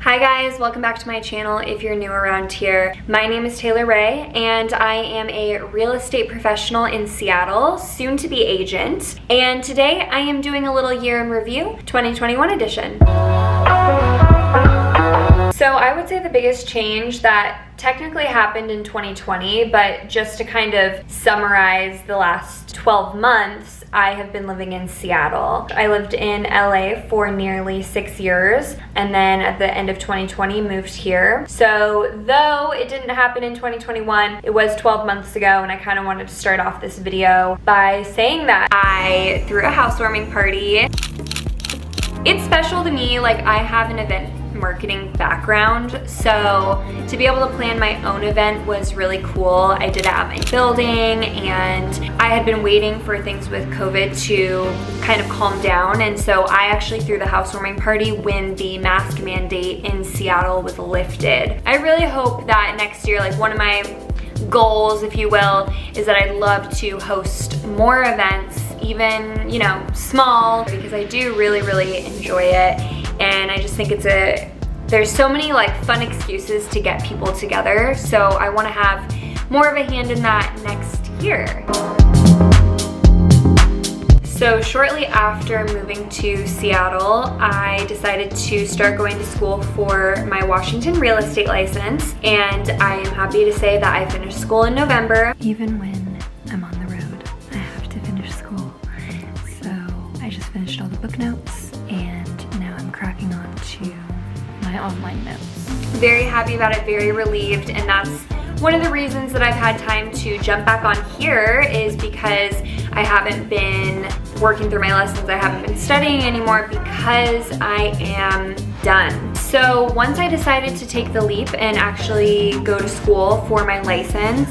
Hi guys, welcome back to my channel if you're new around here. My name is Taylor Ray and I am a real estate professional in Seattle, soon to be agent. And today I am doing a little year in review, 2021 edition. So I would say the biggest change that technically happened in 2020, but just to kind of summarize the last 12 months, I have been living in Seattle. I lived in LA for nearly 6 years, and then at the end of 2020 moved here. So though it didn't happen in 2021, it was 12 months ago, and I kind of wanted to start off this video by saying that I threw a housewarming party. It's special to me, like I have an event marketing background, so to be able to plan my own event was really cool. I did it at my building, and I had been waiting for things with COVID to kind of calm down, and so I actually threw the housewarming party when the mask mandate in Seattle was lifted. I really hope that next year, like one of my goals, if you will, is that I'd love to host more events, even, you know, small, because I do really enjoy it. And I just think there's so many like fun excuses to get people together. So I want to have more of a hand in that next year. So shortly after moving to Seattle, I decided to start going to school for my Washington real estate license. And I am happy to say that I finished school in November. Even when I'm on the road, I have to finish school. So I just finished all the book notes, and now I'm cracking on to my online notes. Very happy about it, very relieved, and that's one of the reasons that I've had time to jump back on here is because I haven't been working through my lessons, I haven't been studying anymore because I am done. So once I decided to take the leap and actually go to school for my license,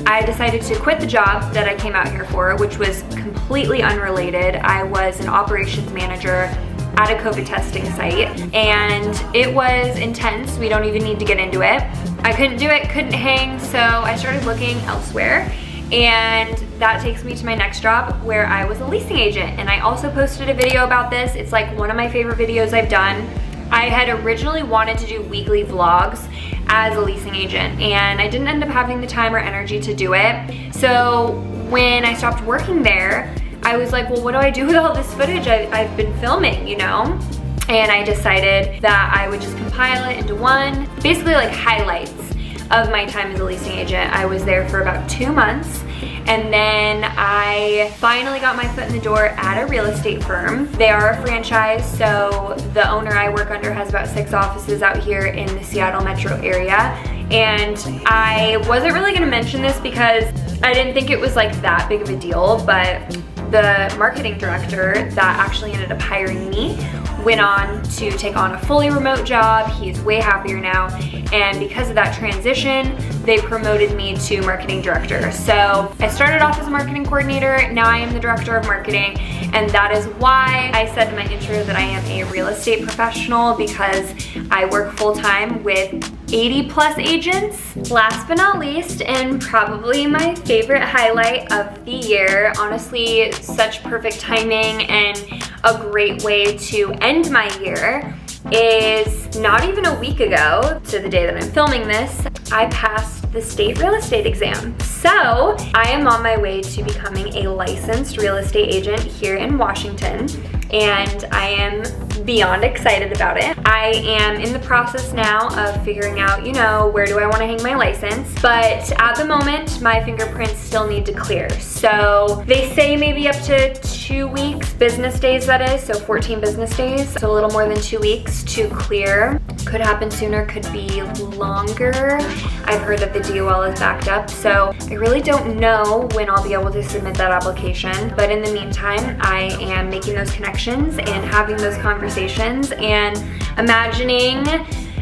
I decided to quit the job that I came out here for, which was completely unrelated. I was an operations manager at a COVID testing site, and it was intense. We don't even need to get into it. I couldn't do it, couldn't hang, so I started looking elsewhere, and that takes me to my next job where I was a leasing agent. And I also posted a video about this. It's like one of my favorite videos I've done. I had originally wanted to do weekly vlogs as a leasing agent, and I didn't end up having the time or energy to do it. So when I stopped working there, I was like, well, what do I do with all this footage I've been filming, you know? And I decided that I would just compile it into one, basically like highlights of my time as a leasing agent. I was there for about 2 months, and then I finally got my foot in the door at a real estate firm. They are a franchise, so the owner I work under has about 6 offices out here in the Seattle metro area. And I wasn't really gonna mention this because I didn't think it was like that big of a deal, but the marketing director that actually ended up hiring me went on to take on a fully remote job. He's way happier now, and because of that transition, they promoted me to marketing director. So I started off as a marketing coordinator, now I am the director of marketing, and that is why I said in my intro that I am a real estate professional, because I work full-time with 80+ agents. Last but not least, and probably my favorite highlight of the year, honestly, such perfect timing and a great way to end my year, is not even a week ago to the day that I'm filming this, I passed the state real estate exam. So I am on my way to becoming a licensed real estate agent here in Washington, and I am beyond excited about it. I am in the process now of figuring out, you know, where do I want to hang my license, but at the moment my fingerprints still need to clear. So they say maybe up to 2 weeks, business days that is, so 14 business days, so a little more than 2 weeks to clear. Could happen sooner, could be longer. I've heard that the DOL is backed up, so I really don't know when I'll be able to submit that application. But in the meantime, I am making those connections and having those conversations and imagining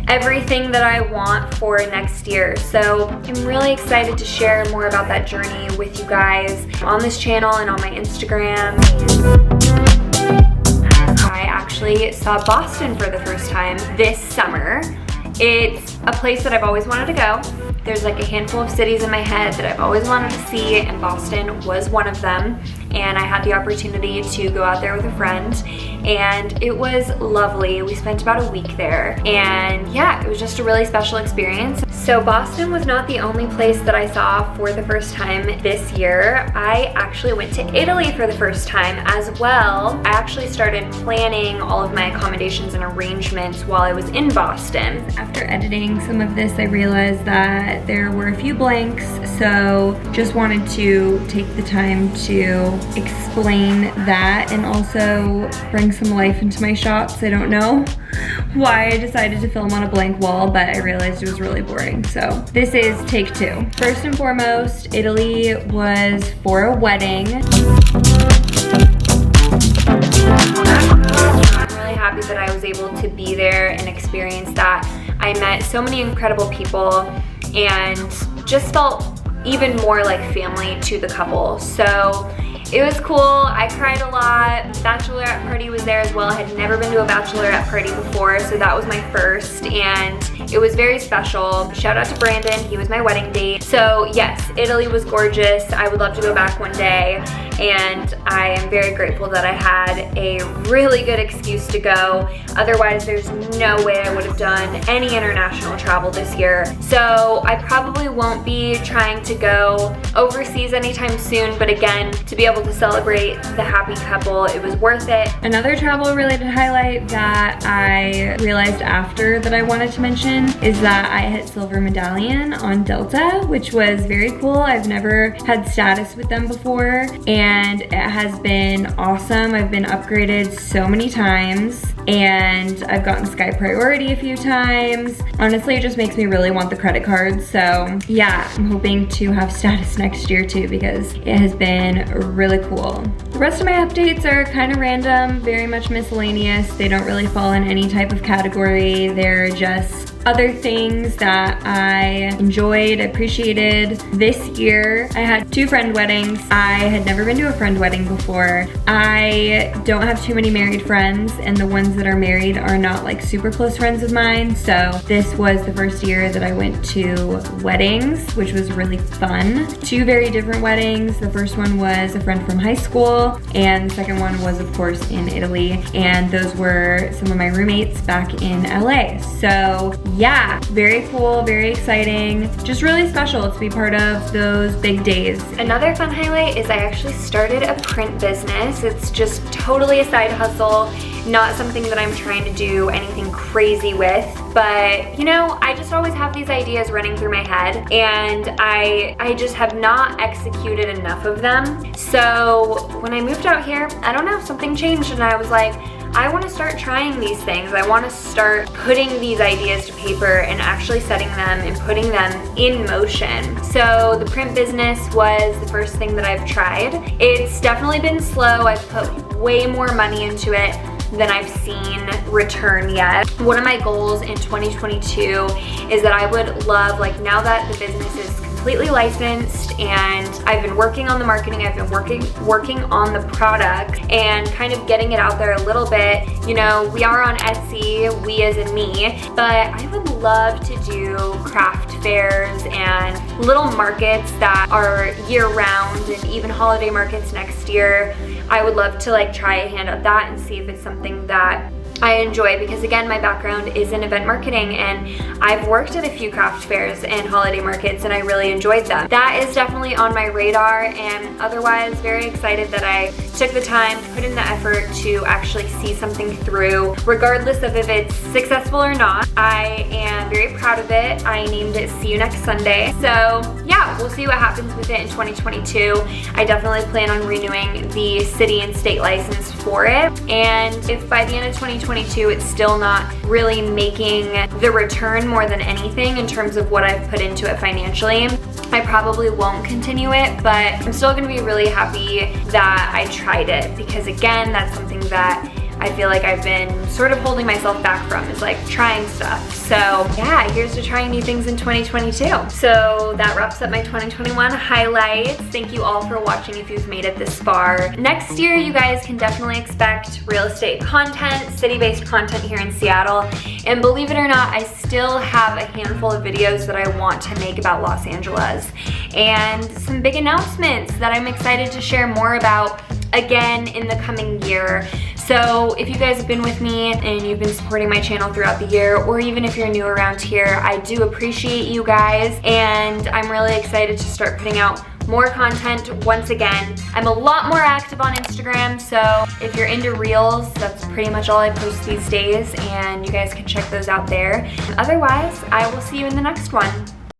everything that I want for next year. So I'm really excited to share more about that journey with you guys on this channel and on my Instagram. I actually saw Boston for the first time this summer. It's a place that I've always wanted to go. There's like a handful of cities in my head that I've always wanted to see, and Boston was one of them. and I had the opportunity to go out there with a friend, and it was lovely. We spent about a week there, and yeah, it was just a really special experience. So Boston was not the only place that I saw for the first time this year. I actually went to Italy for the first time as well. I actually started planning all of my accommodations and arrangements while I was in Boston. After editing some of this, I realized that there were a few blanks, so just wanted to take the time to explain that and also bring some life into my shots. I don't know why I decided to film on a blank wall, but I realized it was really boring. So this is take 2. First and foremost, Italy was for a wedding. I'm really happy that I was able to be there and experience that. I met so many incredible people and just felt even more like family to the couple. So it was cool. I cried a lot. Bachelorette party was there as well. I had never been to a bachelorette party before, so that was my first, and it was very special. Shout out to Brandon, he was my wedding date. So yes, Italy was gorgeous. I would love to go back one day, and I am very grateful that I had a really good excuse to go. Otherwise, there's no way I would have done any international travel this year. So I probably won't be trying to go overseas anytime soon, but again, to be able to celebrate the happy couple, it was worth it. Another travel related highlight that I realized after that I wanted to mention is that I hit silver medallion on Delta, which was very cool. I've never had status with them before, and it has been awesome. I've been upgraded so many times, and I've gotten Sky Priority a few times. Honestly, it just makes me really want the credit card. So yeah, I'm hoping to have status next year too, because it has been really cool. The rest of my updates are kind of random, very much miscellaneous. They don't really fall in any type of category. They're just other things that I enjoyed, appreciated this year. I had 2 friend weddings. I had never been to a friend wedding before. I don't have too many married friends, and the ones that are married are not like super close friends of mine. So this was the first year that I went to weddings, which was really fun. 2 very different weddings. The first one was a friend from high school, and the second one was of course in Italy, and those were some of my roommates back in LA. So yeah, very cool, very exciting, just really special to be part of those big days. Another fun highlight is I actually started a print business. It's just totally a side hustle, not something that I'm trying to do anything crazy with, but you know, I just always have these ideas running through my head, and I just have not executed enough of them. So when I moved out here, I don't know, something changed, and I was like, I want to start trying these things. I want to start putting these ideas to paper and actually setting them and putting them in motion. So the print business was the first thing that I've tried. It's definitely been slow. I've put way more money into it than I've seen return yet. One of my goals in 2022 is that I would love, like now that the business is completely licensed and I've been working on the marketing, I've been working on the product and kind of getting it out there a little bit. You know, we are on Etsy, we as in me, but I would love to do craft fairs and little markets that are year round, and even holiday markets next year. I would love to like try a hand at that and see if it's something that I enjoy, because again, my background is in event marketing and I've worked at a few craft fairs and holiday markets and I really enjoyed them. That is definitely on my radar, and otherwise very excited that I took the time to put in the effort to actually see something through, regardless of if it's successful or not. I am very proud of it. I named it See You Next Sunday. So yeah, we'll see what happens with it in 2022. I definitely plan on renewing the city and state license for it, and if by the end of 2022 it's still not really making the return more than anything in terms of what I've put into it financially, I probably won't continue it, but I'm still gonna be really happy that I tried it, because again, that's something that I I feel like I've been sort of holding myself back from, is like trying stuff. So yeah, here's to trying new things in 2022. So that wraps up my 2021 highlights. Thank you all for watching if you've made it this far. Next year, you guys can definitely expect real estate content, city-based content here in Seattle. And believe it or not, I still have a handful of videos that I want to make about Los Angeles and some big announcements that I'm excited to share more about again in the coming year. So if you guys have been with me and you've been supporting my channel throughout the year, or even if you're new around here, I do appreciate you guys, and I'm really excited to start putting out more content once again. I'm a lot more active on Instagram, so if you're into Reels, that's pretty much all I post these days, and you guys can check those out there. Otherwise, I will see you in the next one.